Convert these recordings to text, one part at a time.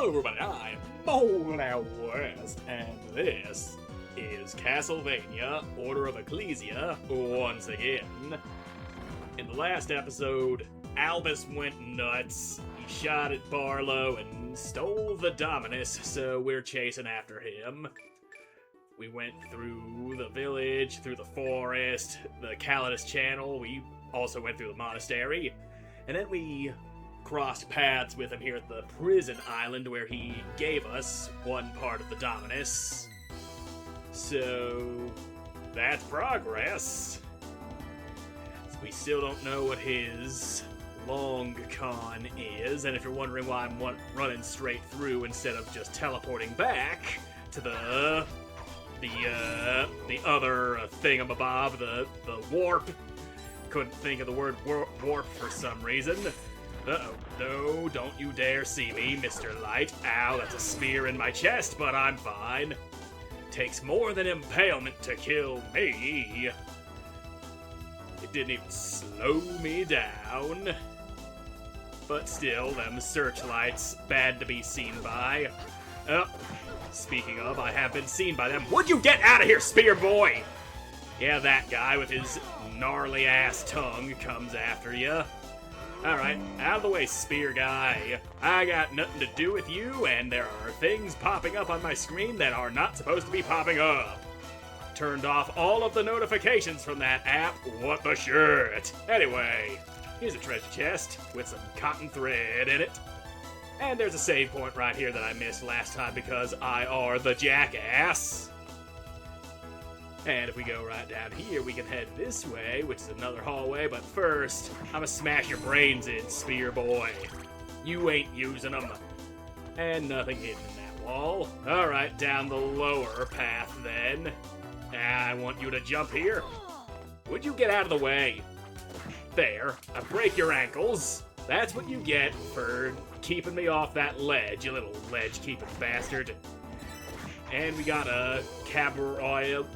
Hello everybody, I'm Moldy, and this is Castlevania, Order of Ecclesia, once again. In the last episode, Albus went nuts, he shot at Barlow and stole the Dominus, so we're chasing after him. We went through the village, through the forest, the Calidus Channel, we also went through the monastery, and then we crossed paths with him here at the prison island where he gave us one part of the Dominus. So, that's progress. We still don't know what his long con is, and if you're wondering why I'm running straight through instead of just teleporting back to the other thingamabob, the warp. Couldn't think of the word warp for some reason. Uh-oh. No, don't you dare see me, Mr. Light. Ow, that's a spear in my chest, but I'm fine. Takes more than impalement to kill me. It didn't even slow me down. But still, them searchlights, bad to be seen by. Oh, speaking of, I have been seen by them. Would you get out of here, spear boy? Yeah, that guy with his gnarly-ass tongue comes after you. Alright, out of the way, spear guy. I got nothing to do with you, and there are things popping up on my screen that are not supposed to be popping up. Turned off all of the notifications from that app. What the shit? Anyway, here's a treasure chest with some cotton thread in it. And there's a save point right here that I missed last time because I are the jackass. And if we go right down here, we can head this way, which is another hallway, but first, I'ma smash your brains in, spear boy. You ain't using them. And nothing hidden in that wall. Alright, down the lower path then. I want you to jump here. Would you get out of the way? There, I break your ankles. That's what you get for keeping me off that ledge, you little ledge-keeping bastard. And we got a cabrioil,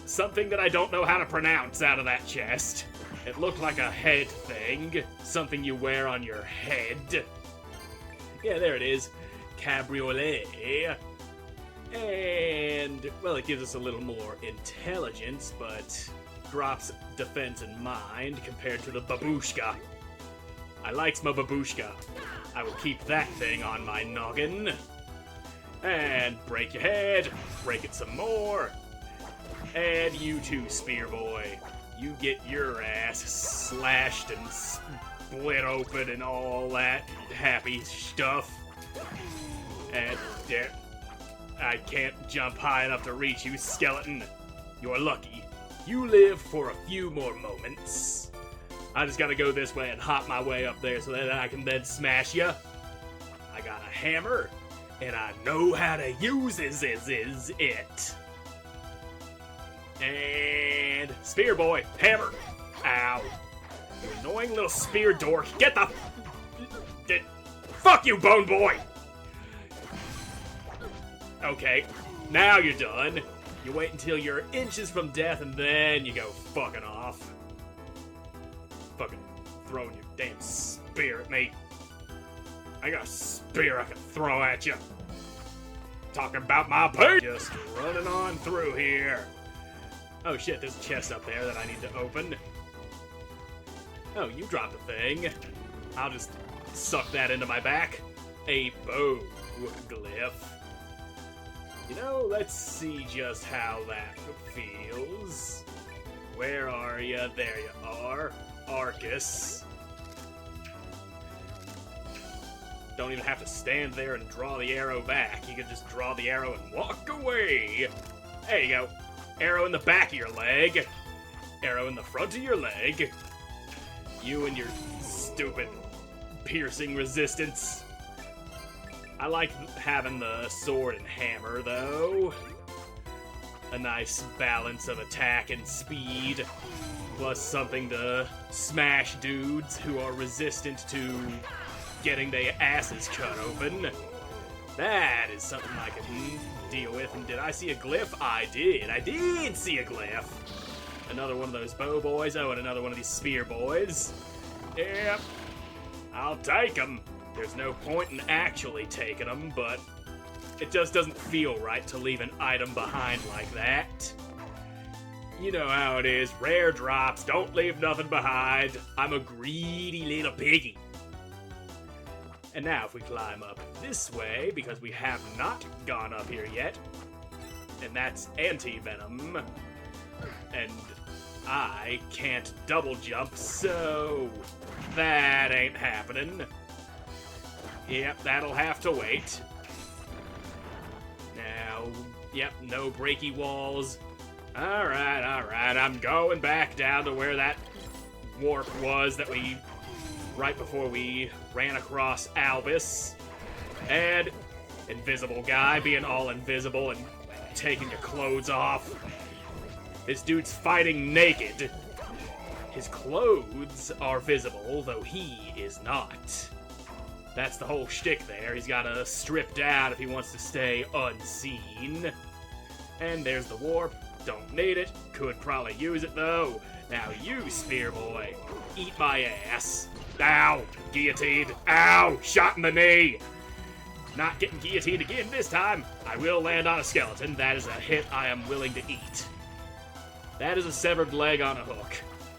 something that I don't know how to pronounce out of that chest. It looked like a head thing. Something you wear on your head. Yeah, there it is. Cabriolet. And, well, it gives us a little more intelligence, but drops defense and mind compared to the babushka. I likes my babushka. I will keep that thing on my noggin. And break your head. Break it some more. And you too, spear boy. You get your ass slashed and split open and all that happy stuff. And there, I can't jump high enough to reach you, skeleton. You're lucky. You live for a few more moments. I just gotta go this way and hop my way up there so that I can then smash you. I got a hammer, and I know how to use it. And spear boy, hammer. Ow. You annoying little spear dork. Get the... Fuck you, bone boy! Okay, now you're done. You wait until you're inches from death and then you go fucking off. Fucking throwing your damn spear at me. I got a spear I can throw at you. Talking about my pain. Just running on through here. Oh shit, there's a chest up there that I need to open. Oh, you dropped a thing. I'll just suck that into my back. A bow glyph. You know, let's see just how that feels. Where are you? There you are. Arcus. Don't even have to stand there and draw the arrow back. You can just draw the arrow and walk away. There you go. Arrow in the back of your leg. Arrow in the front of your leg. You and your stupid piercing resistance. I like having the sword and hammer, though. A nice balance of attack and speed. Plus something to smash dudes who are resistant to getting their asses cut open. That is something I can deal with. And did I see a glyph? I did see a glyph. Another one of those bow boys. Oh, and another one of these spear boys. Yep. I'll take them. There's no point in actually taking them, but it just doesn't feel right to leave an item behind like that. You know how it is, rare drops, don't leave nothing behind. I'm a greedy little piggy. And now if we climb up this way, because we have not gone up here yet, and that's anti-venom, and I can't double jump, so that ain't happening. Yep, that'll have to wait. Now, yep, no breaky walls. Alright, I'm going back down to where that warp was that we, right before we ran across Albus. And invisible guy being all invisible and taking your clothes off. This dude's fighting naked. His clothes are visible, though he is not. That's the whole shtick there. He's gotta strip down if he wants to stay unseen. And there's the warp. Don't need it. Could probably use it, though. Now you, Spear Boy, eat my ass. Ow! Guillotined. Ow! Shot in the knee! Not getting guillotined again this time. I will land on a skeleton. That is a hit I am willing to eat. That is a severed leg on a hook.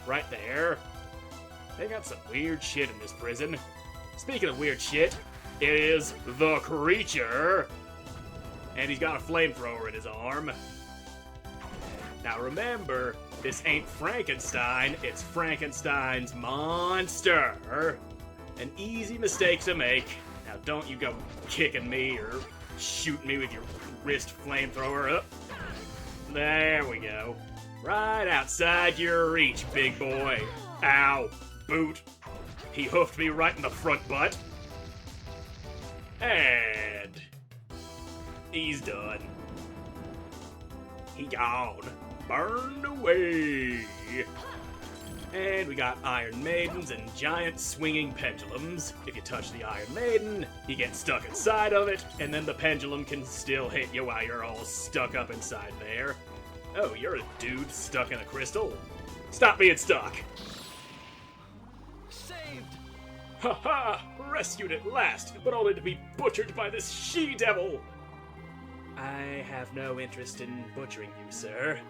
Right there. They got some weird shit in this prison. Speaking of weird shit, it is the creature. And he's got a flamethrower in his arm. Now remember, this ain't Frankenstein, it's Frankenstein's monster. An easy mistake to make. Now don't you go kicking me or shooting me with your wrist flamethrower. There we go. Right outside your reach, big boy. Ow. Boot. He hoofed me right in the front butt. And he's done. He gone. Burned away. And we got Iron Maidens and giant swinging pendulums. If you touch the Iron Maiden, you get stuck inside of it, and then the pendulum can still hit you while you're all stuck up inside there. Oh, you're a dude stuck in a crystal? Stop being stuck! Saved! Ha-ha! Rescued at last, but only to be butchered by this she-devil! I have no interest in butchering you, sir.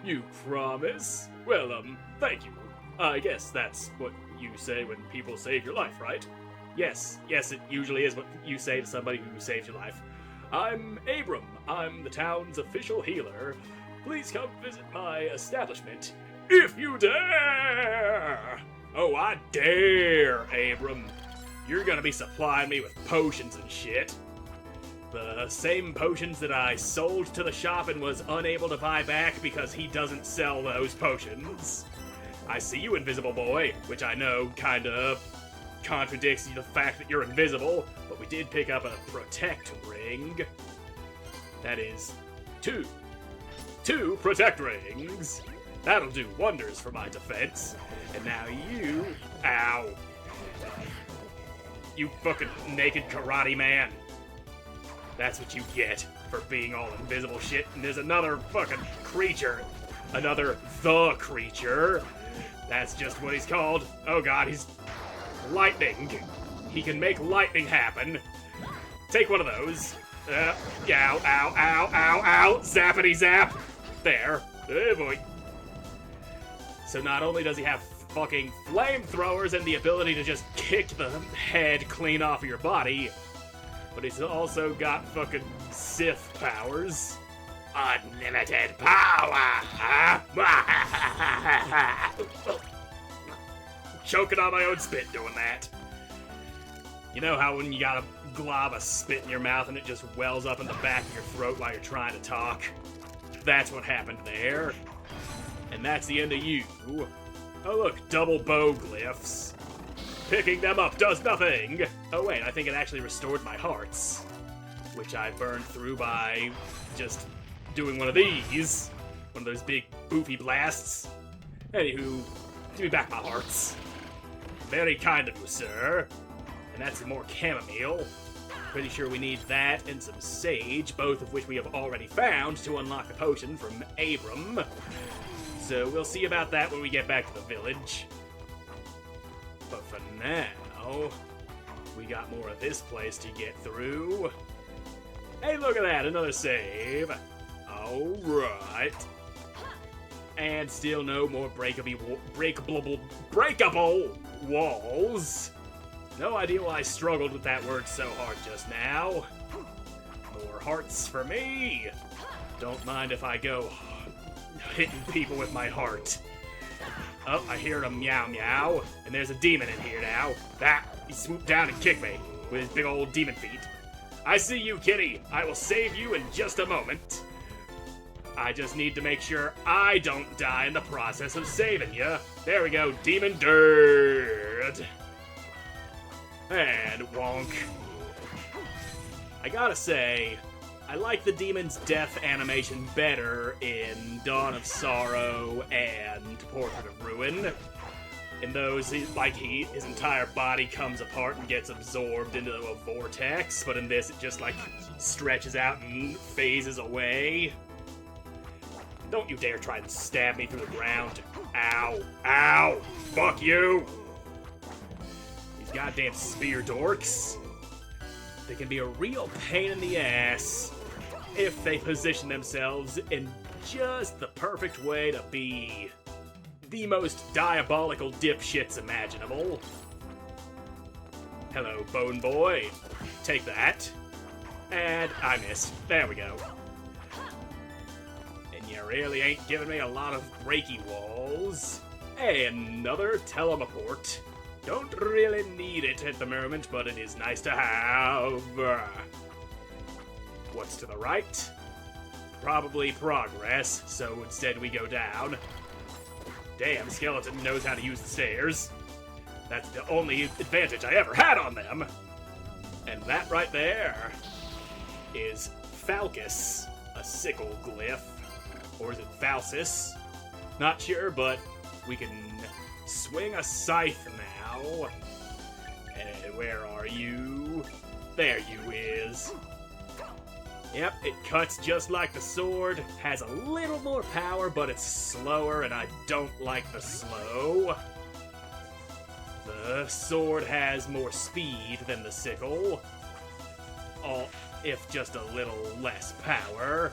You promise? Well, thank you. I guess that's what you say when people save your life, right? Yes, it usually is what you say to somebody who saves your life. I'm Abram. I'm the town's official healer. Please come visit my establishment, if you dare! Oh, I dare, Abram. You're gonna be supplying me with potions and shit. The same potions that I sold to the shop and was unable to buy back because he doesn't sell those potions. I see you, invisible boy, which I know kinda contradicts the fact that you're invisible, but we did pick up a protect ring. That is two protect rings. That'll do wonders for my defense. And now you, ow. You fucking naked karate man. That's what you get for being all invisible shit. And there's another fucking creature. Another the creature. That's just what he's called. Oh god, he's lightning. He can make lightning happen. Take one of those. Ow, ow, ow, ow, ow. Zappity zap. There. Oh boy. So not only does he have fucking flamethrowers and the ability to just kick the head clean off of your body, but he's also got fucking Sith powers. Unlimited power! Choking on my own spit doing that. You know how when you got a glob of spit in your mouth and it just wells up in the back of your throat while you're trying to talk? That's what happened there. And that's the end of you. Oh look, double bow glyphs. Picking them up does nothing! Oh wait, I think it actually restored my hearts, which I burned through by just doing one of these. One of those big boofy blasts. Anywho, give me back my hearts. Very kind of you, sir. And that's some more chamomile. Pretty sure we need that and some sage, both of which we have already found to unlock the potion from Abram. So we'll see about that when we get back to the village. But for now, We got more of this place to get through. Hey, look at that, another save. Alright. And still no more breakable walls. No idea why I struggled with that word so hard just now. More hearts for me. Don't mind if I go hitting people with my heart. Oh, I hear a meow meow, and there's a demon in here now. He swooped down and kicked me with his big old demon feet. I see you, kitty. I will save you in just a moment. I just need to make sure I don't die in the process of saving you. There we go, demon dirt. And wonk. I gotta say, I like the demon's death animation better in Dawn of Sorrow and Portrait of Ruin. In those, his entire body comes apart and gets absorbed into a vortex, but in this it just stretches out and phases away. Don't you dare try and stab me through the ground. Ow. Ow! Fuck you! These goddamn spear dorks. They can be a real pain in the ass if they position themselves in just the perfect way to be the most diabolical dipshits imaginable. Hello, Bone Boy. Take that. And I missed. There we go. And you really ain't giving me a lot of breaky walls. Hey, another teleport. Don't really need it at the moment, but it is nice to have. What's to the right? Probably progress, so instead we go down. Damn, skeleton knows how to use the stairs. That's the only advantage I ever had on them. And that right there is Falcus, a sickle glyph. Or is it Falsis? Not sure, but we can swing a scythe now. And where are you? There you is. Yep, it cuts just like the sword, has a little more power, but it's slower, and I don't like the slow. The sword has more speed than the sickle, if just a little less power.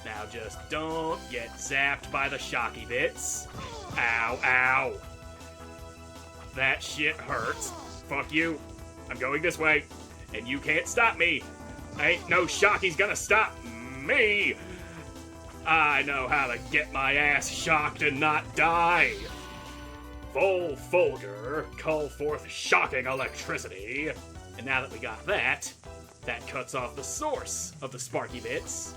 Now just don't get zapped by the shocky bits. Ow, ow. That shit hurts. Fuck you. I'm going this way, and you can't stop me. Ain't no shocky's gonna stop me. I know how to get my ass shocked and not die. Full Folger, call forth shocking electricity. And now that we got that, that cuts off the source of the sparky bits.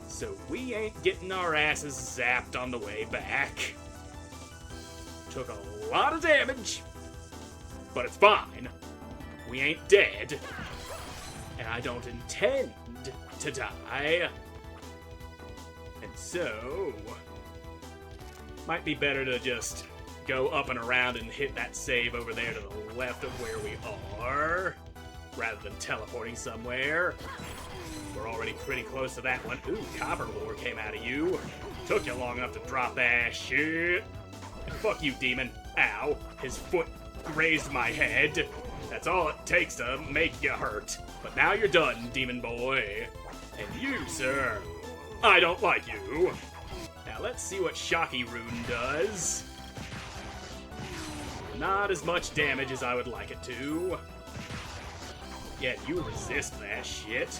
So we ain't getting our asses zapped on the way back. Took a lot of damage, but it's fine. We ain't dead. And I don't intend to die. And so, might be better to just go up and around and hit that save over there to the left of where we are, rather than teleporting somewhere. We're already pretty close to that one. Ooh, copper lore came out of you. Took you long enough to drop that shit. Fuck you, demon. Ow, his foot grazed my head. That's all it takes to make you hurt. But now you're done, demon boy. And you, sir, I don't like you. Now let's see what Shocky Rune does. Not as much damage as I would like it to. Yet you resist that shit.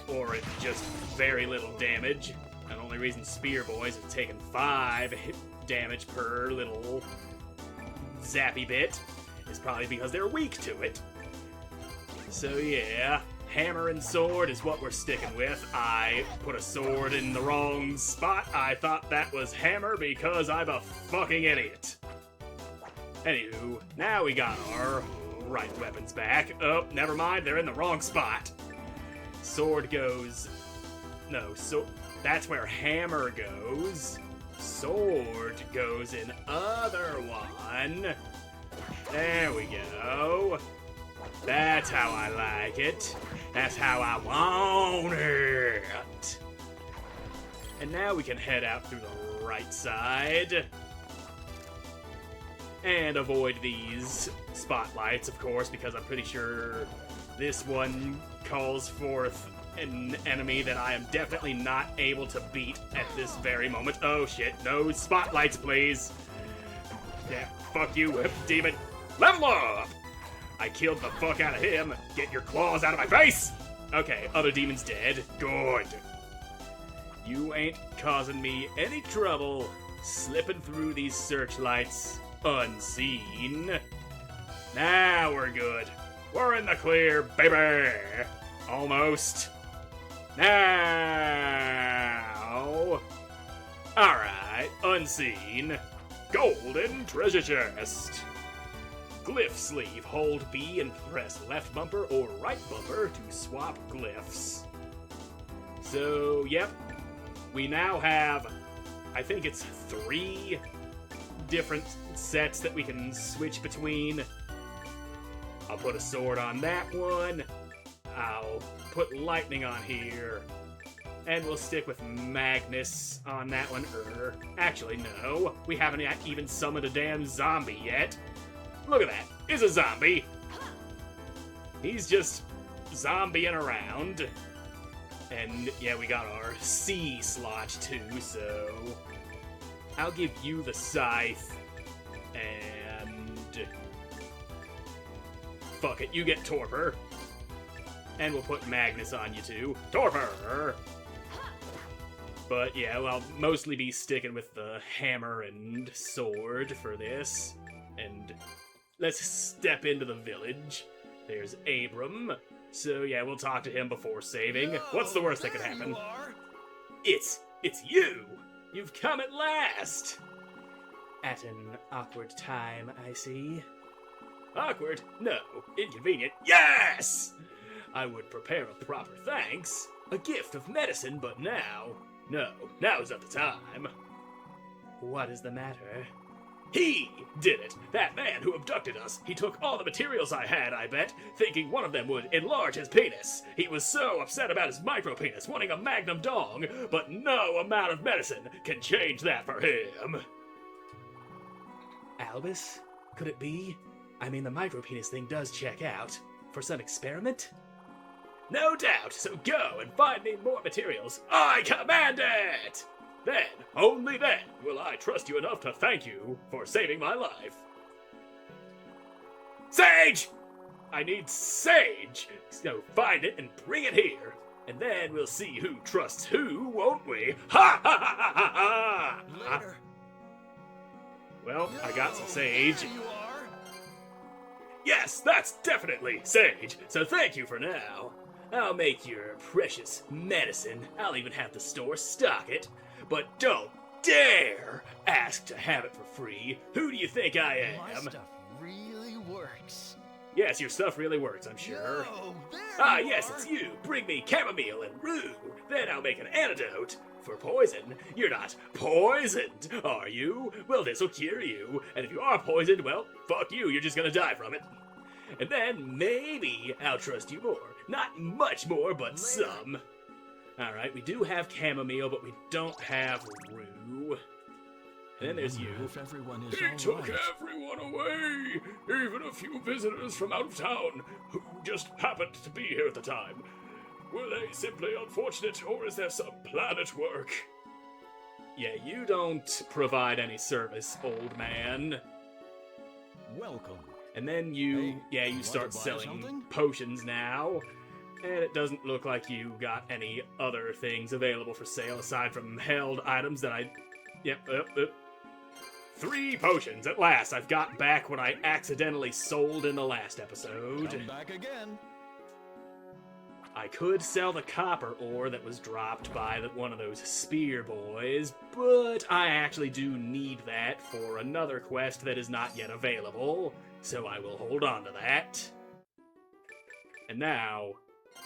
Or it's just very little damage. And the only reason Spear Boys have taken 5 hit damage per little zappy bit is probably because they're weak to it. So yeah, hammer and sword is what we're sticking with. I put a sword in the wrong spot. I thought that was hammer because I'm a fucking idiot. Anywho, now we got our right weapons back. Oh, never mind, they're in the wrong spot. Sword goes... No, so that's where hammer goes. Sword goes in other one. There we go. That's how I like it. That's how I want it. And now we can head out through the right side. And avoid these spotlights, of course, because I'm pretty sure this one calls forth an enemy that I am definitely not able to beat at this very moment. Oh shit, no spotlights, please. Yeah, fuck you, demon. Level up! I killed the fuck out of him. Get your claws out of my face! Okay, other demon's dead. Good. You ain't causing me any trouble slipping through these searchlights unseen. Now we're good. We're in the clear, baby. Almost. Now. Alright, unseen. Golden treasure chest. Glyph sleeve. Hold B and press left bumper or right bumper to swap glyphs. So, yep. We now have, I think it's 3 different sets that we can switch between. I'll put a sword on that one. I'll put lightning on here. And we'll stick with Magnus on that one. Actually, no. We haven't even summoned a damn zombie yet. Look at that. It's a zombie. He's just zombieing around. And yeah, we got our C slot too, so I'll give you the scythe. And fuck it, you get Torpor. And we'll put Magnus on you too. Torpor! But yeah, I'll mostly be sticking with the hammer and sword for this. And let's step into the village. There's Abram. So yeah, we'll talk to him before saving. What's the worst that could happen? It's you! You've come at last! At an awkward time, I see. Awkward? No. Inconvenient? Yes! I would prepare a proper thanks. A gift of medicine, but now... No, now's not the time. What is the matter? He did it! That man who abducted us. He took all the materials I had, I bet, thinking one of them would enlarge his penis. He was so upset about his micro-penis wanting a magnum dong, but no amount of medicine can change that for him. Albus? Could it be? I mean, the micro-penis thing does check out. For some experiment? No doubt, so go and find me more materials. I command it! Then, only then, will I trust you enough to thank you for saving my life. Sage! I need sage! So find it and bring it here. And then we'll see who trusts who, won't we? Ha ha ha ha ha ha! Later. Well, I got some sage. There you are. Yes, that's definitely sage, so thank you for now. I'll make your precious medicine. I'll even have the store stock it. But don't dare ask to have it for free. Who do you think I am? My stuff really works. Yes, your stuff really works, I'm sure. Yo, there Ah, you yes, are. it's you. Bring me chamomile and rue. Then I'll make an antidote. For poison. You're not poisoned, are you? Well, this'll cure you. And if you are poisoned, well, fuck you. You're just gonna die from it. And then maybe I'll trust you more. Not much more, but some. Alright, we do have chamomile, but we don't have rue. And then there's you. If everyone is He all took right. everyone away! Even a few visitors from out of town who just happened to be here at the time. Were they simply unfortunate, or is there some plan at work? Yeah, you don't provide any service, old man. Welcome. And then you, Hey, you want start to buy selling something? potions now. And it doesn't look like you got any other things available for sale aside from held items that I... Yep. 3 potions at last. I've got back what I accidentally sold in the last episode. Come back again. I could sell the copper ore that was dropped by one of those spear boys, but I actually do need that for another quest that is not yet available, so I will hold on to that. And now,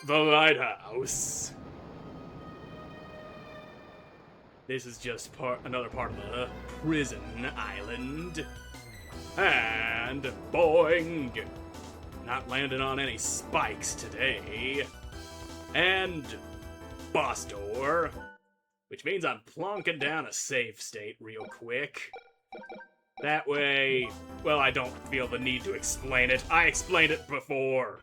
the lighthouse. This is just another part of the prison island. And boing! Not landing on any spikes today. And boss door, which means I'm plonking down a save state real quick. That way, well, I don't feel the need to explain it. I explained it before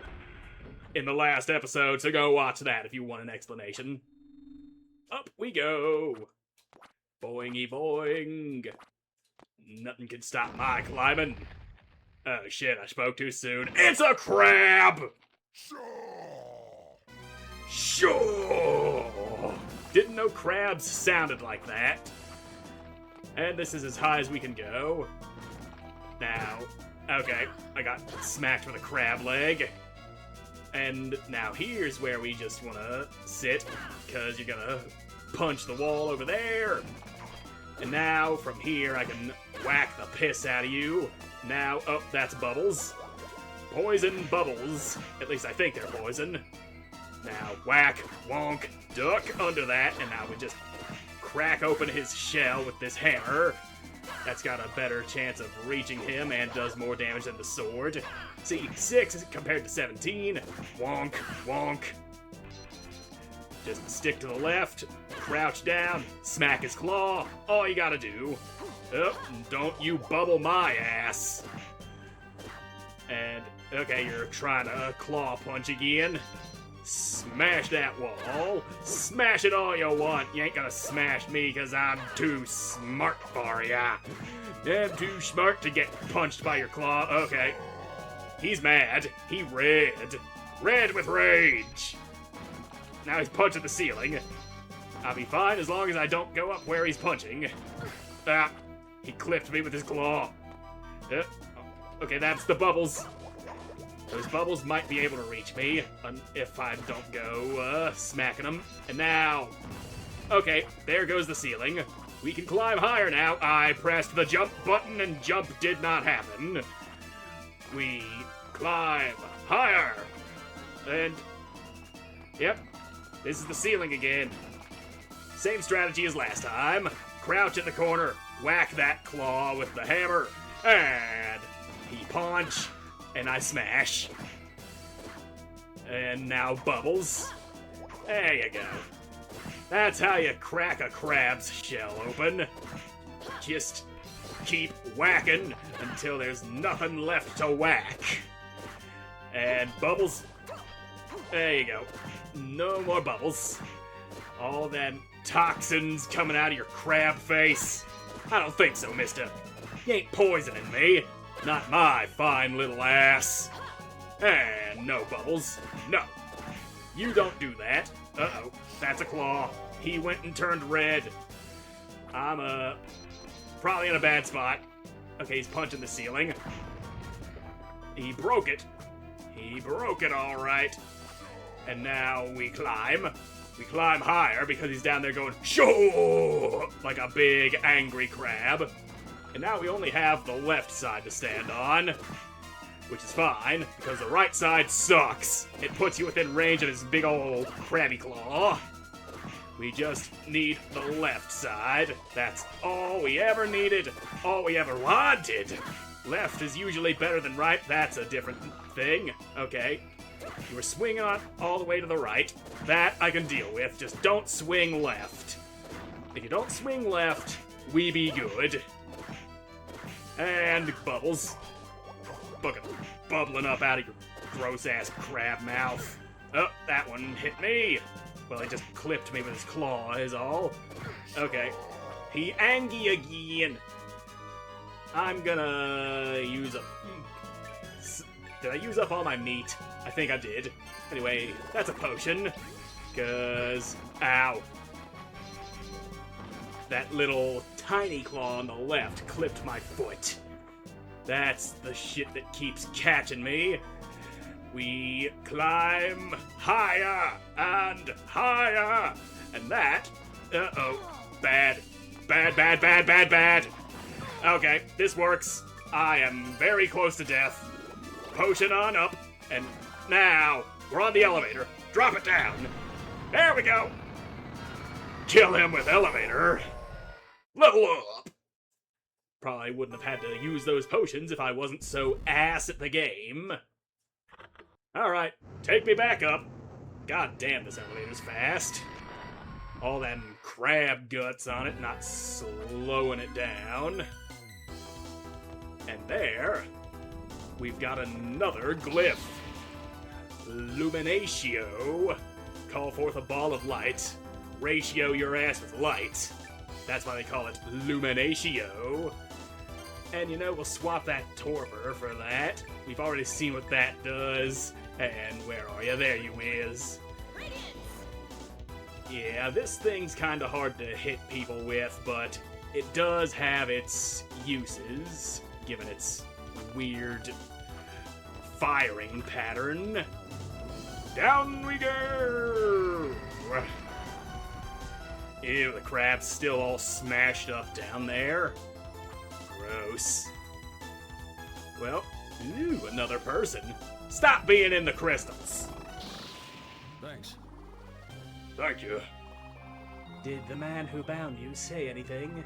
in the last episode, so go watch that if you want an explanation. Up we go. Boingy boing. Nothing can stop my climbing. Oh shit, I spoke too soon. It's a crab! Sure! Didn't know crabs sounded like that. And this is as high as we can go. Now, okay, I got smacked with a crab leg. And now here's where we just wanna sit, because you're gonna punch the wall over there. And now, from here, I can whack the piss out of you. Now, oh, that's bubbles. Poison bubbles. At least I think they're poison. Now, whack, wonk, duck under that, and now we just crack open his shell with this hammer. That's got a better chance of reaching him and does more damage than the sword. See, 6 compared to 17. Wonk, wonk. Just stick to the left, crouch down, smack his claw. All you gotta do. Oh, don't you bubble my ass. And, okay, you're trying to claw punch again. Smash that wall. Smash it all you want. You ain't gonna smash me because I'm too smart for ya. I'm too smart to get punched by your claw. Okay. He's mad. He red. Red with rage. Now he's punching the ceiling. I'll be fine as long as I don't go up where he's punching. Ah, he clipped me with his claw. Okay, that's the bubbles. Those bubbles might be able to reach me if I don't go smacking them. And now, okay, there goes the ceiling. We can climb higher now. I pressed the jump button and jump did not happen. We climb higher. And, yep, this is the ceiling again. Same strategy as last time. Crouch in the corner, whack that claw with the hammer, and he punch. And I smash. And now bubbles. There you go. That's how you crack a crab's shell open. Just keep whacking until there's nothing left to whack. And bubbles. There you go. No more bubbles. All them toxins coming out of your crab face. I don't think so, mister. You ain't poisoning me. Not my fine little ass. And no bubbles. No. You don't do that. Uh-oh. That's a claw. He went and turned red. I'm, probably in a bad spot. Okay, he's punching the ceiling. He broke it. He broke it all right. And now we climb. We climb higher because he's down there going, shoo! Like a big angry crab. And now we only have the left side to stand on, which is fine, because the right side sucks. It puts you within range of his big old crabby claw. We just need the left side. That's all we ever needed, all we ever wanted. Left is usually better than right. That's a different thing. Okay. You were swinging on all the way to the right. That I can deal with. Just don't swing left. If you don't swing left, we be good. And bubbles. Fucking bubbling up out of your gross-ass crab mouth. Oh, that one hit me. Well, he just clipped me with his claw, is all. Okay. He angy again. I'm gonna use a... Did I use up all my meat? I think I did. Anyway, that's a potion. 'Cause... Ow. That little tiny claw on the left clipped my foot. That's the shit that keeps catching me. We climb higher and higher. And that... Uh-oh. Bad. Bad, bad, bad, bad, bad. Okay, this works. I am very close to death. Potion on up. And now, we're on the elevator. Drop it down. There we go. Kill him with elevator. Level up! Probably wouldn't have had to use those potions if I wasn't so ass at the game. Alright, take me back up. God damn, this elevator's fast. All them crab guts on it, not slowing it down. And there, we've got another glyph. Luminatio. Call forth a ball of light. Ratio your ass with light. That's why they call it Luminatio. And you know, we'll swap that torpor for that. We've already seen what that does. And where are you? There you is. Yeah, this thing's kinda hard to hit people with, but it does have its uses, given its weird firing pattern. Down we go! Ew, the crab's still all smashed up down there. Gross. Well, ooh, another person. Stop being in the crystals. Thanks. Thank you. Did the man who bound you say anything?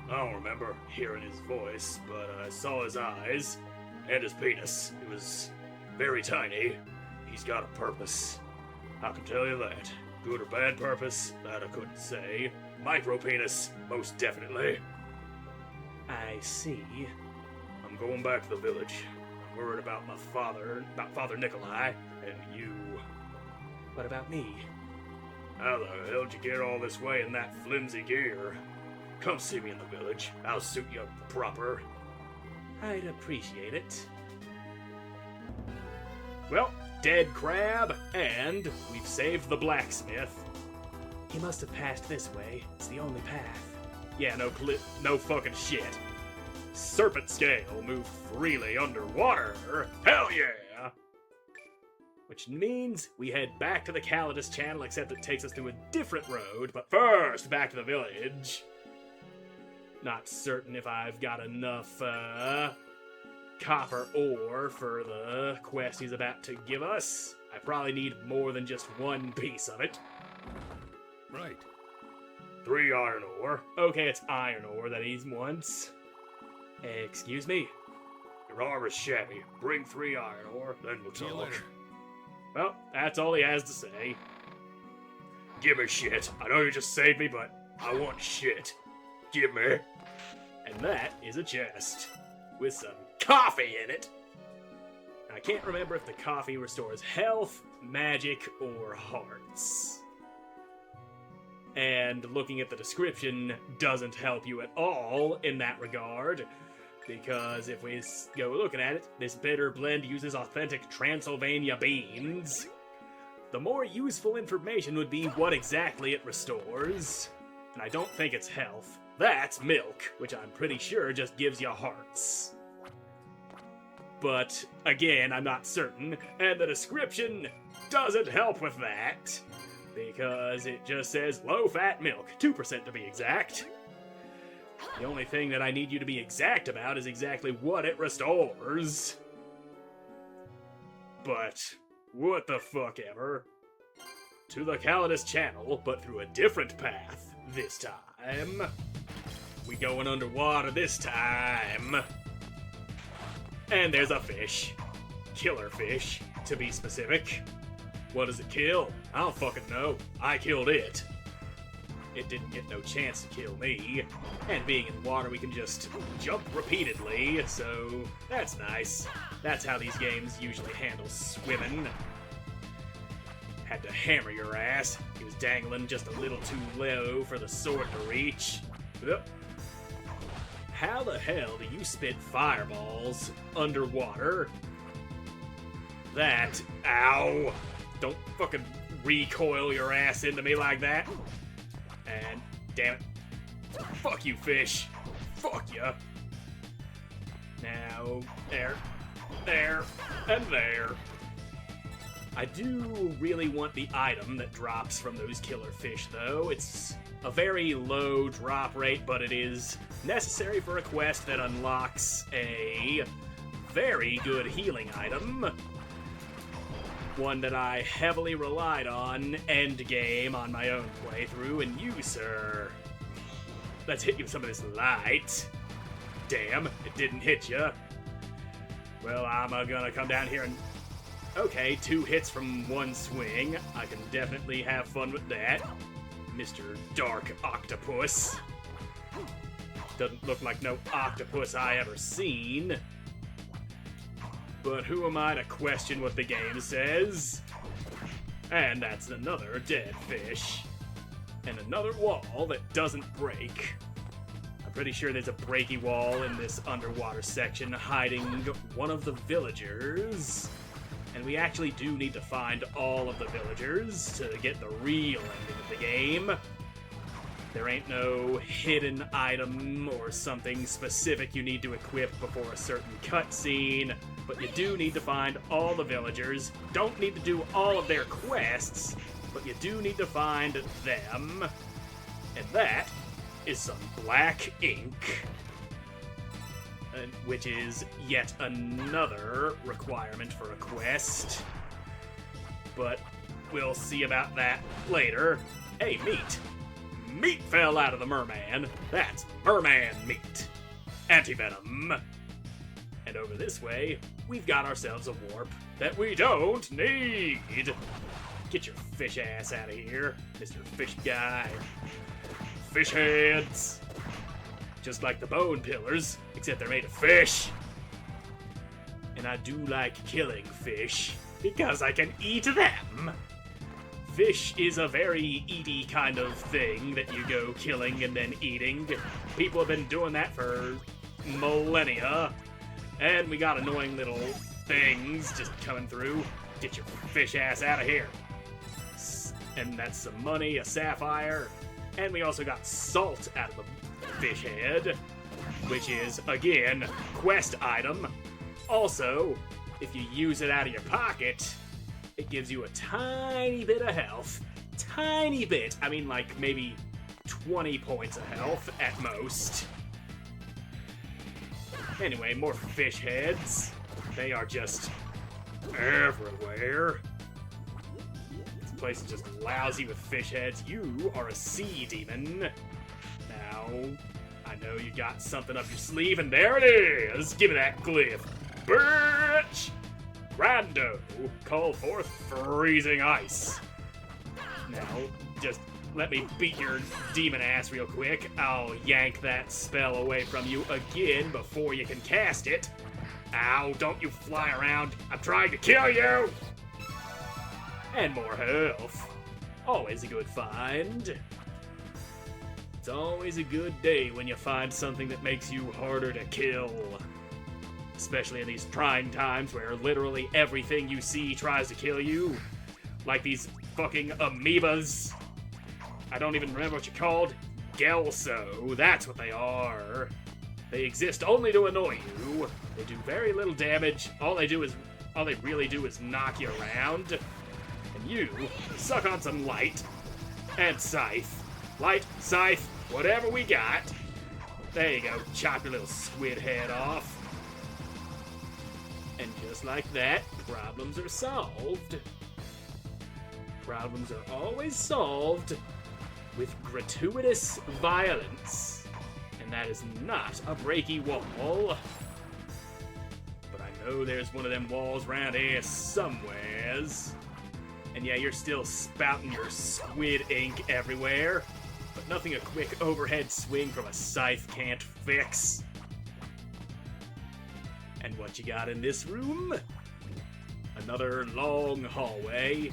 I don't remember hearing his voice, but I saw his eyes and his penis. It was very tiny. He's got a purpose. I can tell you that. Good or bad purpose, that I couldn't say. Micro penis, most definitely. I see. I'm going back to the village. I'm worried about my father, about Father Nikolai, and you. What about me? How the hell did you get all this way in that flimsy gear? Come see me in the village. I'll suit you proper. I'd appreciate it. Well, dead crab, and we've saved the blacksmith. He must have passed this way. It's the only path. Yeah, no fucking shit. Serpent scale move freely underwater. Hell yeah! Which means we head back to the Calidus channel, except it takes us through a different road. But first, back to the village. Not certain if I've got enough, copper ore for the quest he's about to give us. I probably need more than just one piece of it. Right. 3 iron ore. Okay, it's iron ore that he wants. Excuse me? Your armor's shabby. Bring 3 iron ore, then we'll See you talk. later. Well, that's all he has to say. Give me shit. I know you just saved me, but I want shit. Give me. And that is a chest. With some coffee in it. I can't remember if the coffee restores health, magic, or hearts. And looking at the description doesn't help you at all in that regard, because if we go looking at it, this bitter blend uses authentic Transylvania beans. The more useful information would be what exactly it restores, and I don't think it's health. That's milk, which I'm pretty sure just gives you hearts. But again, I'm not certain, and the description doesn't help with that, because it just says low-fat milk, 2% to be exact. The only thing that I need you to be exact about is exactly what it restores. But what the fuck ever. To the Calidus channel, but through a different path this time. We going underwater this time. And there's a fish. Killer fish, to be specific. What does it kill? I don't fucking know. I killed it. It didn't get no chance to kill me. And being in the water, we can just jump repeatedly, so that's nice. That's how these games usually handle swimming. Had to hammer your ass. He was dangling just a little too low for the sword to reach. Yep. How the hell do you spit fireballs underwater? That, ow! Don't fucking recoil your ass into me like that. And, damn it. Fuck you, fish. Fuck ya. Now, there, and there. I do really want the item that drops from those killer fish, though. It's a very low drop rate, but it is necessary for a quest that unlocks a very good healing item. One that I heavily relied on endgame on my own playthrough, and you, sir. Let's hit you with some of this light. Damn, it didn't hit you. Well, I'm gonna come down here and... Okay, 2 hits from 1 swing. I can definitely have fun with that. Mr. Dark Octopus. Doesn't look like no octopus I ever seen. But who am I to question what the game says? And that's another dead fish. And another wall that doesn't break. I'm pretty sure there's a breaky wall in this underwater section hiding one of the villagers. And we actually do need to find all of the villagers to get the real ending of the game. There ain't no hidden item or something specific you need to equip before a certain cutscene, but you do need to find all the villagers. Don't need to do all of their quests, but you do need to find them. And that is some black ink, which is yet another requirement for a quest. But we'll see about that later. Hey, meat! Meat fell out of the merman. That's merman meat. Antivenom. And over this way, we've got ourselves a warp that we don't need. Get your fish ass out of here, Mr. Fish Guy. Fish heads. Just like the bone pillars, except they're made of fish. And I do like killing fish, because I can eat them. Fish is a very eaty kind of thing that you go killing and then eating. People have been doing that for millennia. And we got annoying little things just coming through. Get your fish ass out of here. And that's some money, a sapphire. And we also got salt out of the fish head, which is, again, quest item. Also, if you use it out of your pocket, it gives you a tiny bit of health. Tiny bit. I mean, like, maybe 20 points of health at most. Anyway, more fish heads. They are just everywhere. This place is just lousy with fish heads. You are a sea demon. Now, I know you got something up your sleeve, and there it is! Give me that glyph. Bitch! Rando, call forth freezing ice. Now, just let me beat your demon ass real quick. I'll yank that spell away from you again before you can cast it. Ow, don't you fly around. I'm trying to kill you! And more health. Always a good find. It's always a good day when you find something that makes you harder to kill. Especially in these trying times where literally everything you see tries to kill you. Like these fucking amoebas. I don't even remember what you're called. Gelso, that's what they are. They exist only to annoy you. They do very little damage. All they really do is knock you around. And you suck on some light and scythe. Light, scythe, whatever we got. There you go, chop your little squid head off. And just like that, problems are solved. Problems are always solved with gratuitous violence. And that is not a breaky wall. But I know there's one of them walls around here somewheres. And yeah, you're still spouting your squid ink everywhere. But nothing a quick overhead swing from a scythe can't fix. And what you got in this room? Another long hallway.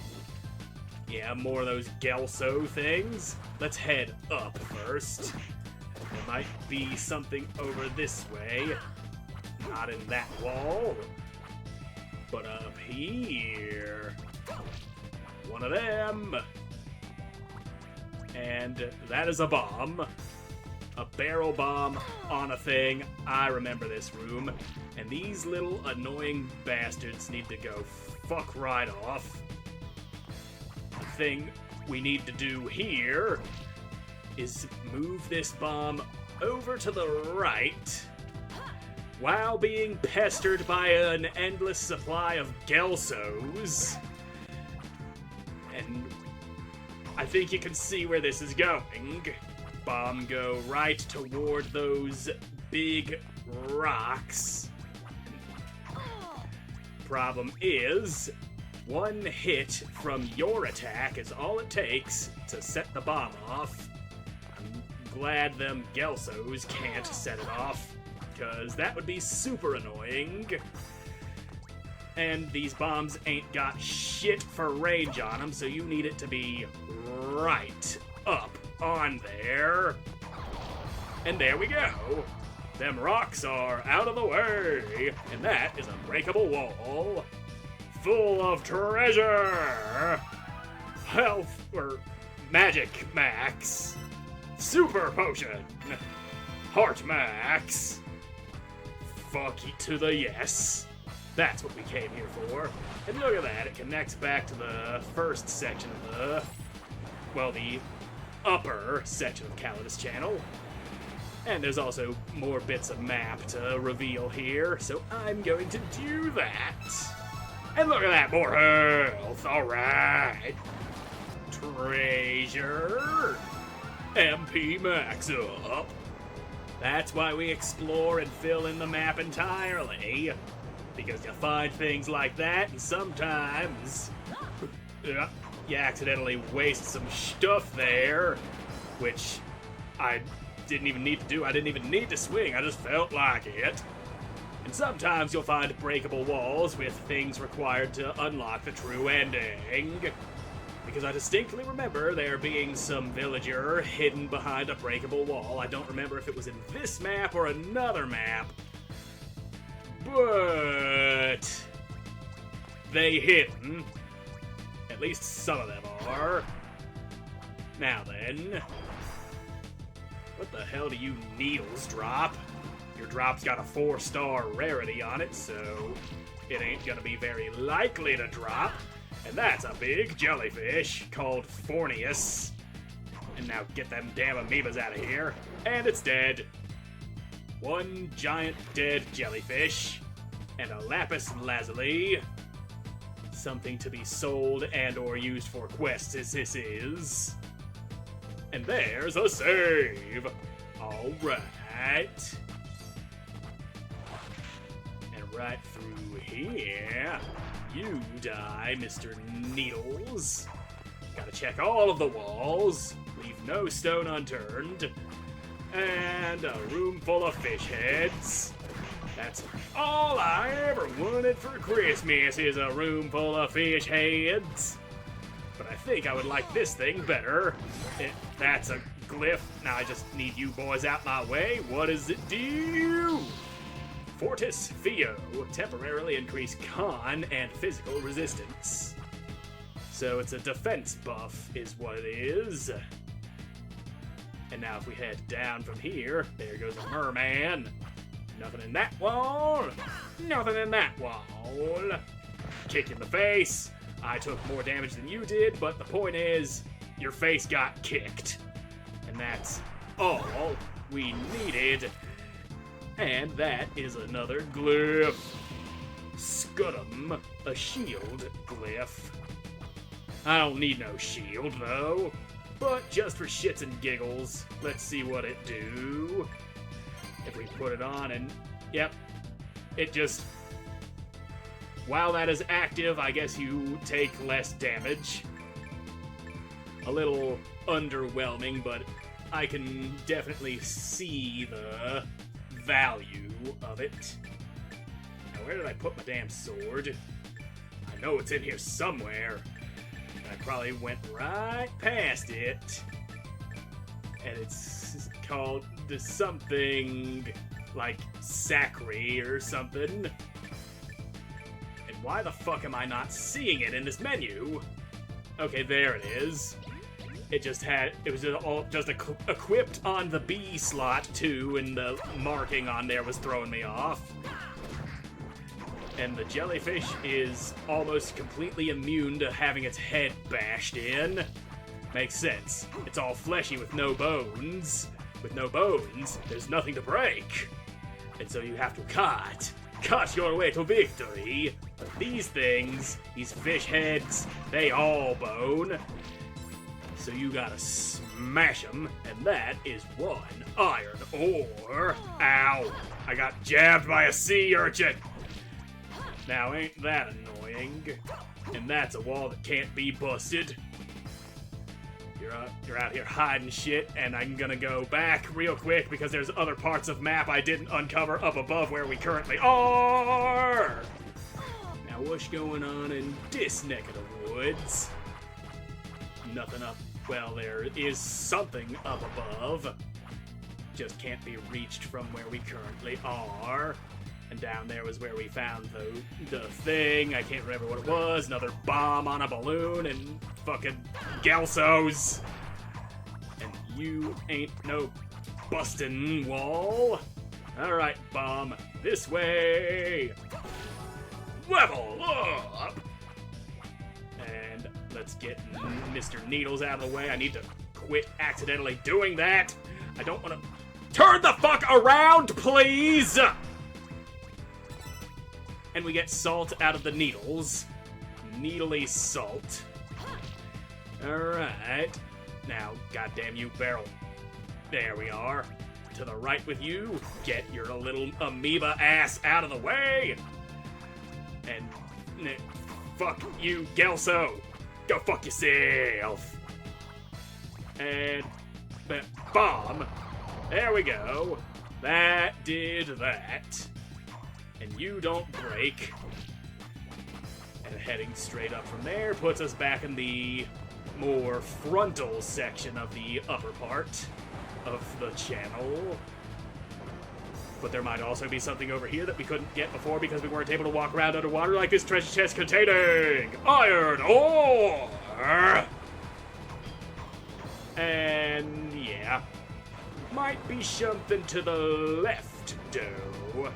Yeah, more of those Gelso things. Let's head up first. There might be something over this way. Not in that wall. But up here. One of them. And that is a bomb. A barrel bomb on a thing. I remember this room. And these little annoying bastards need to go fuck right off. The thing we need to do here is move this bomb over to the right while being pestered by an endless supply of Gelsos. And I think you can see where this is going. Bomb go right toward those big rocks. Problem is, one hit from your attack is all it takes to set the bomb off. I'm glad them Gelsos can't set it off, because that would be super annoying. And these bombs ain't got shit for range on them, so you need it to be right up on there. And there we go. Them rocks are out of the way, and that is a breakable wall full of treasure, health, or magic max, super potion, heart max, fuck it to the yes. That's what we came here for. And look at that, it connects back to the first section of the upper section of Calidus Channel. And there's also more bits of map to reveal here, so I'm going to do that. And look at that, more health, alright. Treasure. MP max up. That's why we explore and fill in the map entirely. Because you find things like that, and sometimes you accidentally waste some stuff there, which I didn't even need to do. I didn't even need to swing, I just felt like it. And sometimes you'll find breakable walls with things required to unlock the true ending. Because I distinctly remember there being some villager hidden behind a breakable wall. I don't remember if it was in this map or another map. But they hidden. At least some of them are. Now then, what the hell do you needles drop? Your drop's got a 4-star rarity on it, so it ain't gonna be very likely to drop. And that's a big jellyfish called Fornius. And now get them damn amoebas out of here. And it's dead. One giant dead jellyfish, and a lapis lazuli. Something to be sold and or used for quests, this is. And there's a save. Alright. And right through here, you die, Mr. Needles. Gotta check all of the walls, leave no stone unturned. And a room full of fish heads. That's all I ever wanted for Christmas, is a room full of fish heads. But I think I would like this thing better. That's a glyph. Now I just need you boys out my way. What does it do? Fortis Fio. Temporarily increase con and physical resistance. So it's a defense buff is what it is. And now if we head down from here, there goes a merman. Nothing in that wall. Nothing in that wall. Kick in the face. I took more damage than you did, but the point is, your face got kicked. And that's all we needed. And that is another glyph. Scudum, a shield glyph. I don't need no shield, though. But just for shits and giggles, let's see what it do. If we put it on and, yep, it just, while that is active, I guess you take less damage. A little underwhelming, but I can definitely see the value of it. Now, where did I put my damn sword? I know it's in here somewhere. I probably went right past it. And it's called something like Sacri or something. And why the fuck am I not seeing it in this menu? Okay, there it is. It was just equipped on the B slot too, and the marking on there was throwing me off. And the jellyfish is almost completely immune to having its head bashed in. Makes sense. It's all fleshy with no bones. With no bones, there's nothing to break. And so you have to cut your way to victory. But these things, these fish heads, they all bone. So you gotta smash them, and that is 1 iron ore. Ow! I got jabbed by a sea urchin. Now ain't that annoying? And that's a wall that can't be busted. you're out here hiding shit, and I'm gonna go back real quick because there's other parts of map I didn't uncover up above where we currently are. Now, what's going on in this neck of the woods? Nothing up. Well, there is something up above. Just can't be reached from where we currently are. And down there was where we found the thing. I can't remember what it was. Another bomb on a balloon and fucking Gelsos. And you ain't no bustin' wall. Alright, bomb. This way. Level up. And let's get Mr. Needles out of the way. I need to quit accidentally doing that. I don't want to... Turn the fuck around, please! And we get salt out of the needles. Needly salt. Alright. Now, goddamn you, barrel. There we are. To the right with you. Get your little amoeba ass out of the way! And... fuck you, Gelso! Go fuck yourself! And... bomb. There we go. That did that. And you don't break. And heading straight up from there puts us back in the more frontal section of the upper part of the channel. But there might also be something over here that we couldn't get before because we weren't able to walk around underwater, like this treasure chest containing iron ore! And yeah, might be something to the left, though.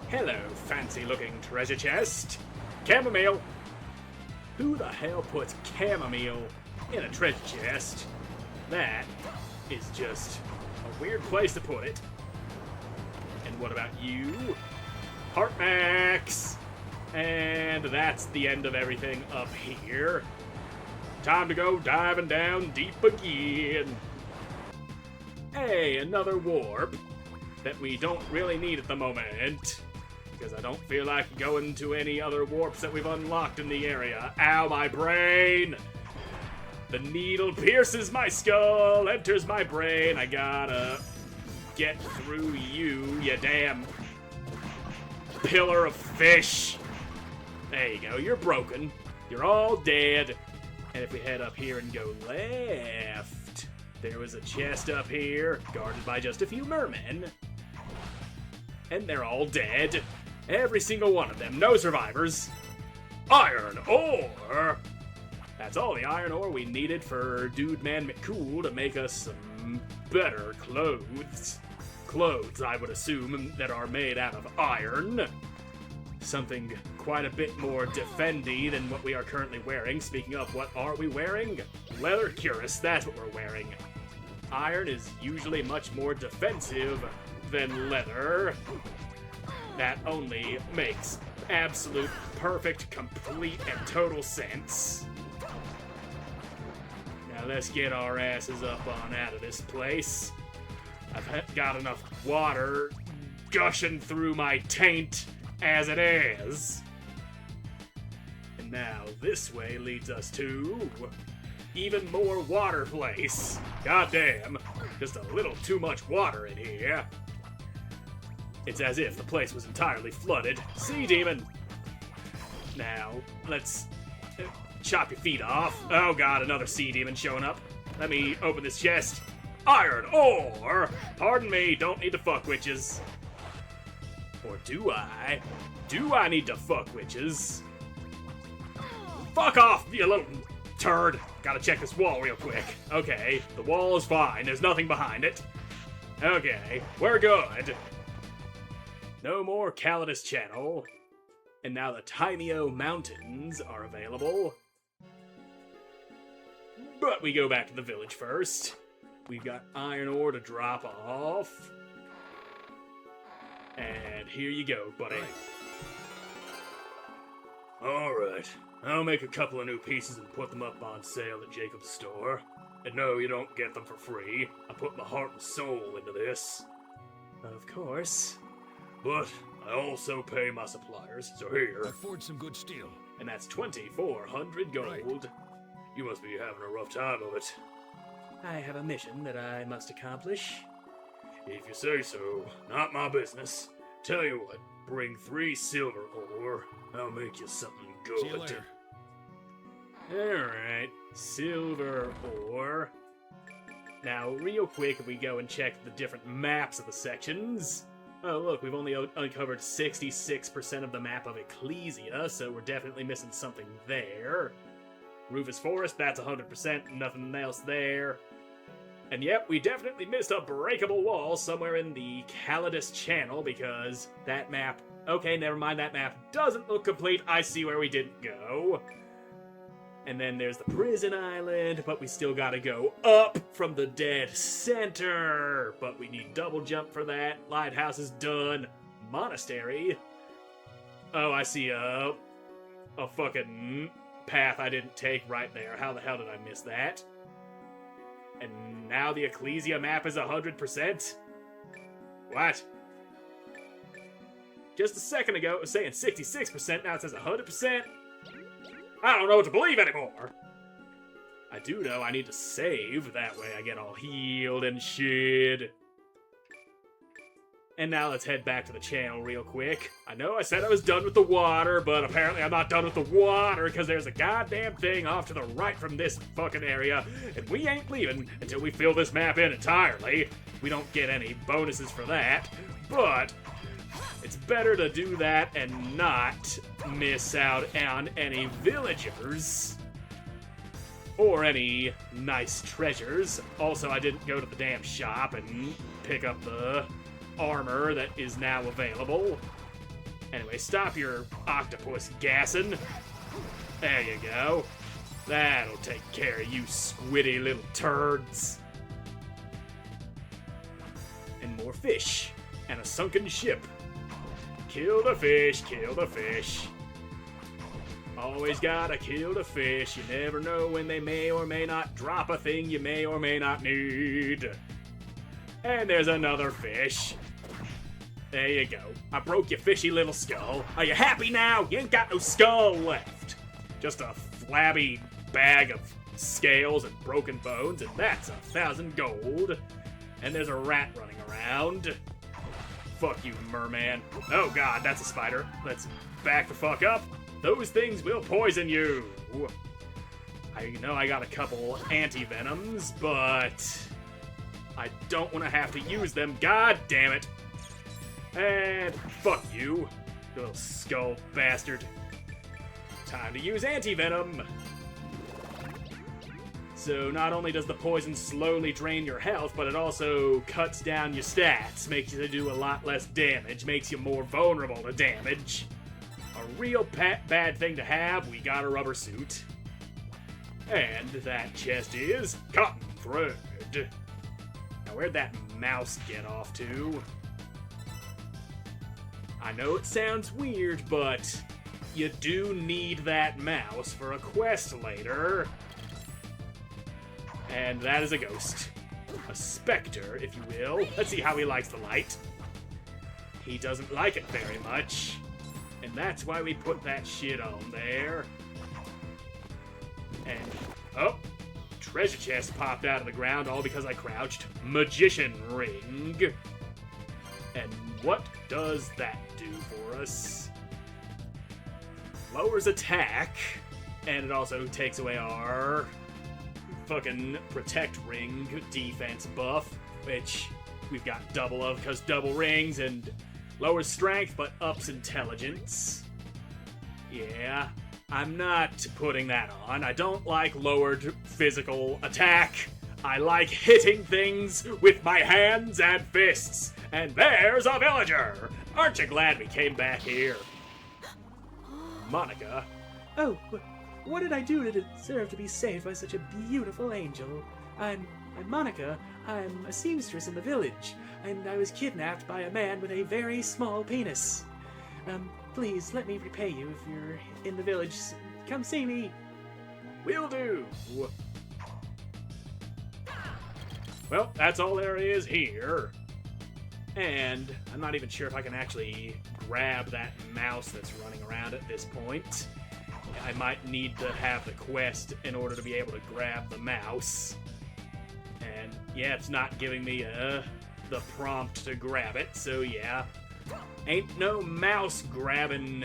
Hello, fancy-looking treasure chest. Chamomile. Who the hell puts chamomile in a treasure chest? That is just a weird place to put it. And what about you? Heart Max. And that's the end of everything up here. Time to go diving down deep again. Hey, another warp that we don't really need at the moment. Because I don't feel like going to any other warps that we've unlocked in the area. Ow, my brain! The needle pierces my skull, enters my brain. I gotta get through you, you damn pillar of fish. There you go, you're broken. You're all dead. And if we head up here and go left, there was a chest up here, guarded by just a few mermen. And they're all dead. Every single one of them. No survivors. Iron ore! That's all the iron ore we needed for Dude Man McCool to make us some better clothes. Clothes, I would assume, that are made out of iron. Something quite a bit more defendy than what we are currently wearing. Speaking of, what are we wearing? Leather cuirass, that's what we're wearing. Iron is usually much more defensive than leather. That only makes absolute, perfect, complete, and total sense. Now let's get our asses up on out of this place. I've got enough water gushing through my taint as it is. And now this way leads us to even more water place. Goddamn, just a little too much water in here. It's as if the place was entirely flooded. Sea demon! Now, let's chop your feet off. Oh god, another sea demon showing up. Let me open this chest. Iron ore! Pardon me, don't need to fuck witches. Or do I? Do I need to fuck witches? Fuck off, you little turd! Gotta check this wall real quick. Okay, the wall is fine. There's nothing behind it. Okay, we're good. No more Calidus Channel. And now the Timeo Mountains are available. But we go back to the village first. We've got iron ore to drop off. And here you go, buddy. Alright, I'll make a couple of new pieces and put them up on sale at Jacob's store. And no, you don't get them for free. I put my heart and soul into this. Of course. But I also pay my suppliers, so here. I forged some good steel. And that's 2,400 gold. Right. You must be having a rough time of it. I have a mission that I must accomplish. If you say so, not my business. Tell you what, bring 3 silver ore. I'll make you something good. See you later. Alright, silver ore. Now, real quick, if we go and check the different maps of the sections. Oh, look, we've only uncovered 66% of the map of Ecclesia, so we're definitely missing something there. Rufus Forest, that's 100%, nothing else there. And yep, we definitely missed a breakable wall somewhere in the Calidus Channel, because that map... Okay, never mind, that map doesn't look complete. I see where we didn't go. And then there's the prison island, but we still gotta go up from the dead center. But we need double jump for that. Lighthouse is done. Monastery. Oh, I see a fucking path I didn't take right there. How the hell did I miss that? And now the Ecclesia map is 100%? What? Just a second ago it was saying 66%, now it says 100%? I don't know what to believe anymore! I do know I need to save, that way I get all healed and shit. And now let's head back to the channel real quick. I know I said I was done with the water, but apparently I'm not done with the water, because there's a goddamn thing off to the right from this fucking area, and we ain't leaving until we fill this map in entirely. We don't get any bonuses for that, but it's better to do that and not miss out on any villagers or any nice treasures. Also, I didn't go to the damn shop and pick up the armor that is now available. Anyway, stop your octopus gassing. There you go. That'll take care of you squiddy little turds. And more fish. And a sunken ship. Kill the fish, kill the fish. Always gotta kill the fish. You never know when they may or may not drop a thing you may or may not need. And there's another fish. There you go. I broke your fishy little skull. Are you happy now? You ain't got no skull left. Just a flabby bag of scales and broken bones, and that's 1,000 gold. And there's a rat running around. Fuck you, merman. Oh god, that's a spider. Let's back the fuck up. Those things will poison you. I know I got a couple anti-venoms, but I don't want to have to use them. God damn it. And fuck you, little skull bastard. Time to use anti-venom. So not only does the poison slowly drain your health, but it also cuts down your stats, makes you do a lot less damage, makes you more vulnerable to damage. A real bad thing to have. We got a rubber suit. And that chest is cotton thread. Now where'd that mouse get off to? I know it sounds weird, but you do need that mouse for a quest later. And that is a ghost. A specter, if you will. Let's see how he likes the light. He doesn't like it very much. And that's why we put that shit on there. And, oh, treasure chest popped out of the ground all because I crouched. Magician ring. And what does that do for us? Lowers attack, and it also takes away our fucking protect ring defense buff, which we've got double of because double rings, and lowers strength but ups intelligence. Yeah, I'm not putting that on. I don't like lowered physical attack. I like hitting things with my hands and fists. And there's a villager! Aren't you glad we came back here? Monica? Oh, what did I do to deserve to be saved by such a beautiful angel? I'm Monica. I'm a seamstress in the village, and I was kidnapped by a man with a very small penis. Please, let me repay you if you're in the village. Come see me. Will do. Well, that's all there is here. And I'm not even sure if I can actually grab that mouse that's running around at this point. I might need to have the quest in order to be able to grab the mouse. And yeah, it's not giving me the prompt to grab it, so yeah. Ain't no mouse grabbing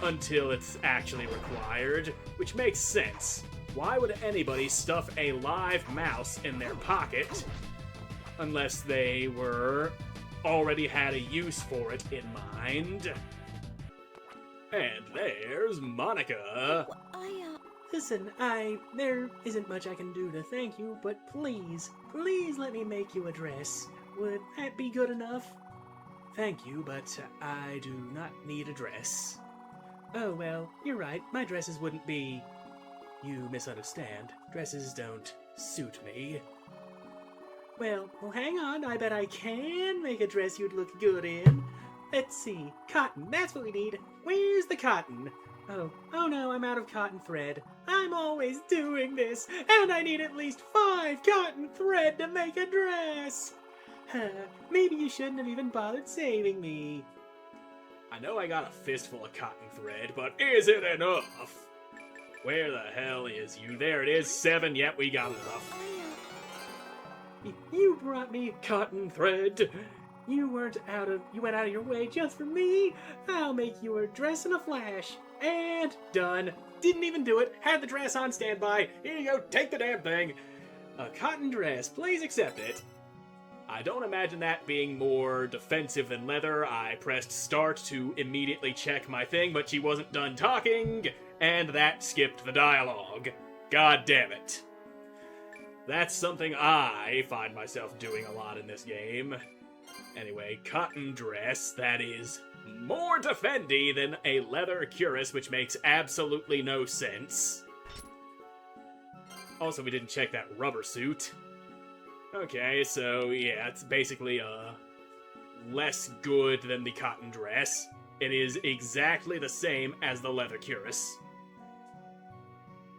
until it's actually required, which makes sense. Why would anybody stuff a live mouse in their pocket unless they already had a use for it in mind? And there's Monica. Listen, there isn't much I can do to thank you, but please let me make you a dress. Would that be good enough? Thank you, but I do not need a dress. Oh, well, you're right. My dresses wouldn't be... You misunderstand. Dresses don't suit me. Well, hang on. I bet I can make a dress you'd look good in. Let's see. Cotton. That's what we need. Where's the cotton? Oh no, I'm out of cotton thread. I'm always doing this, and I need at least 5 cotton thread to make a dress. Maybe you shouldn't have even bothered saving me. I know I got a fistful of cotton thread, but is it enough? Where the hell is you? There it is, 7. Yep, we got enough. You brought me cotton thread. You went out of your way just for me. I'll make you a dress in a flash. And done. Didn't even do it. Had the dress on standby. Here you go, take the damn thing. A cotton dress, please accept it. I don't imagine that being more defensive than leather. I pressed start to immediately check my thing, but she wasn't done talking, and that skipped the dialogue. God damn it. That's something I find myself doing a lot in this game. Anyway, cotton dress, that is more defendy than a leather cuirass, which makes absolutely no sense. Also, we didn't check that rubber suit. Okay, so yeah, it's basically less good than the cotton dress. It is exactly the same as the leather cuirass.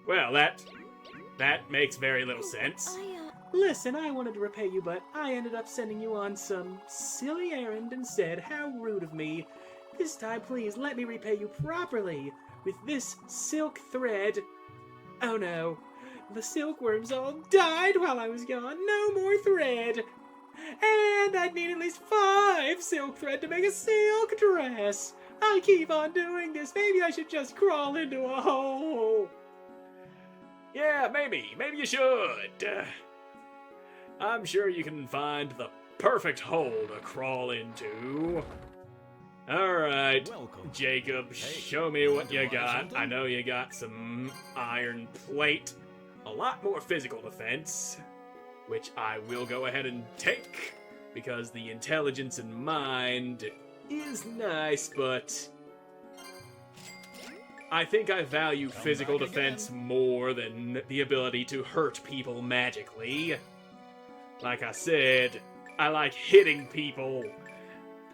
Well, that makes very little sense. Listen, I wanted to repay you, but I ended up sending you on some silly errand instead. How rude of me. This time, please, let me repay you properly with this silk thread. Oh no. The silkworms all died while I was gone. No more thread. And I'd need at least 5 silk thread to make a silk dress. I keep on doing this. Maybe I should just crawl into a hole. Yeah, maybe you should. I'm sure you can find the perfect hole to crawl into. Alright, Jacob, show me what you got. I know you got some iron plate. A lot more physical defense, which I will go ahead and take, because the intelligence and mind is nice, but I think I value physical defense more than the ability to hurt people magically. Like I said, I like hitting people.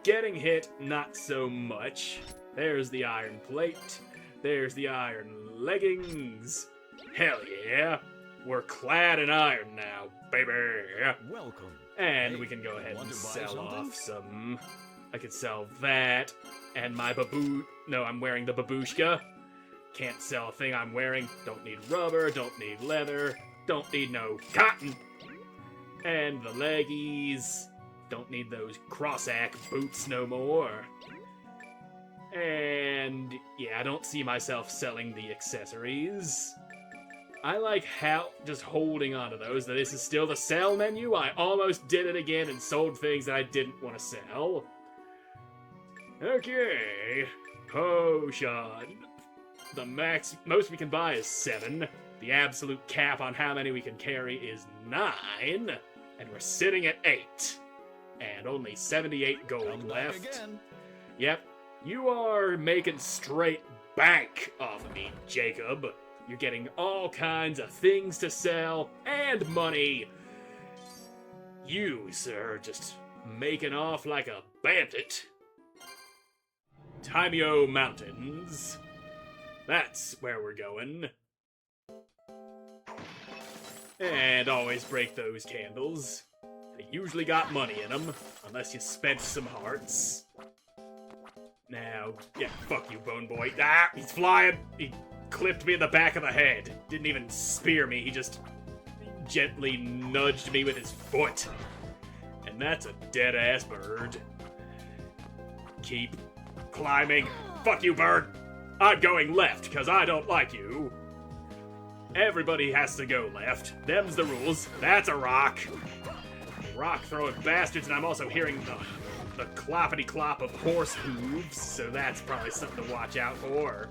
Getting hit, not so much. There's the iron plate. There's the iron leggings. Hell yeah. We're clad in iron now, baby. Welcome. And we can go ahead and sell off some... I could sell that. And my No, I'm wearing the babushka. Can't sell a thing I'm wearing. Don't need rubber, don't need leather, don't need no cotton. And the leggies. Don't need those Crossack boots no more. And yeah, I don't see myself selling the accessories. I like how just holding on to those. This is still the sell menu. I almost did it again and sold things that I didn't want to sell. Okay. Potion. The most we can buy is 7. The absolute cap on how many we can carry is 9. And we're sitting at 8. And only 78 gold left. Yep. You are making straight bank off of me, Jacob. You're getting all kinds of things to sell and money. You, sir, just making off like a bandit. Timeo Mountains. That's where we're going. And always break those candles. They usually got money in them, unless you spent some hearts. Now, yeah, fuck you, Bone Boy. Ah, he's flying! clipped me in the back of the head. Didn't even spear me, he just gently nudged me with his foot. And that's a dead-ass bird. Keep climbing. Fuck you, bird. I'm going left, because I don't like you. Everybody has to go left. Them's the rules. That's a rock. Rock-throwing bastards, and I'm also hearing the cloppity-clop of horse hooves, so that's probably something to watch out for.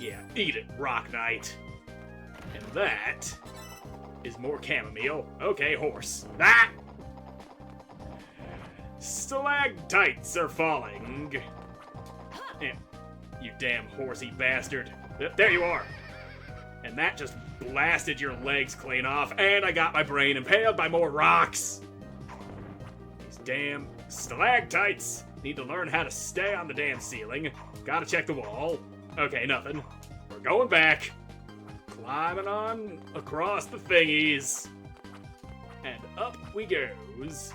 Yeah, eat it, Rock Knight. And that is more chamomile. Okay, horse. Ah! Stalactites are falling. Eh, you damn horsey bastard. There you are. And that just blasted your legs clean off, and I got my brain impaled by more rocks. These damn stalactites need to learn how to stay on the damn ceiling. Gotta check the wall. Okay, nothing. We're going back. Climbing on across the thingies. And up we goes.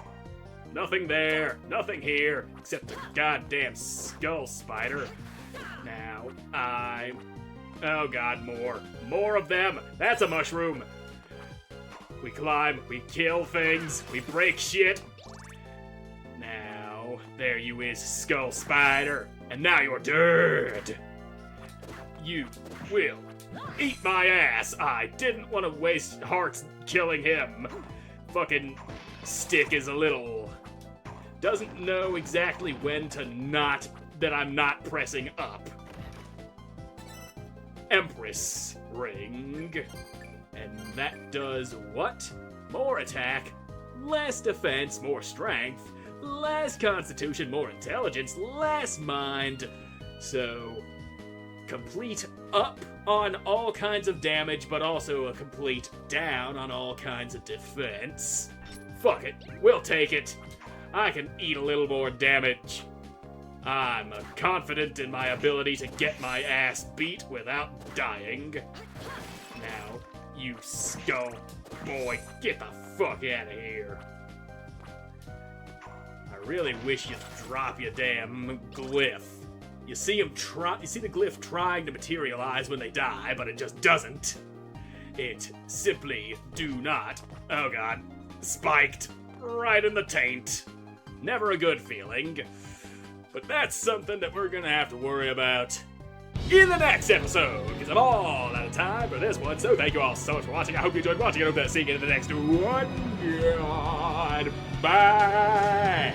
Nothing there, nothing here, except a goddamn skull spider. Now, oh god, more. More of them! That's a mushroom! We climb, we kill things, we break shit. Now, there you is, skull spider. And now you're dead! You will eat my ass! I didn't want to waste hearts killing him. Fucking Stick is a little... doesn't know exactly when to not... that I'm not pressing up. Empress Ring. And that does what? More attack, less defense, more strength, less constitution, more intelligence, less mind. So, complete up on all kinds of damage, but also a complete down on all kinds of defense. Fuck it, we'll take it. I can eat a little more damage. I'm confident in my ability to get my ass beat without dying. Now, you skull boy, get the fuck out of here. I really wish you'd drop your damn glyph. You see the glyph trying to materialize when they die, but it just doesn't. It simply do not. Oh god. Spiked. Right in the taint. Never a good feeling. But that's something that we're gonna have to worry about in the next episode, because I'm all out of time for this one. So thank you all so much for watching. I hope you enjoyed watching. I hope to see you in the next one. Goodbye.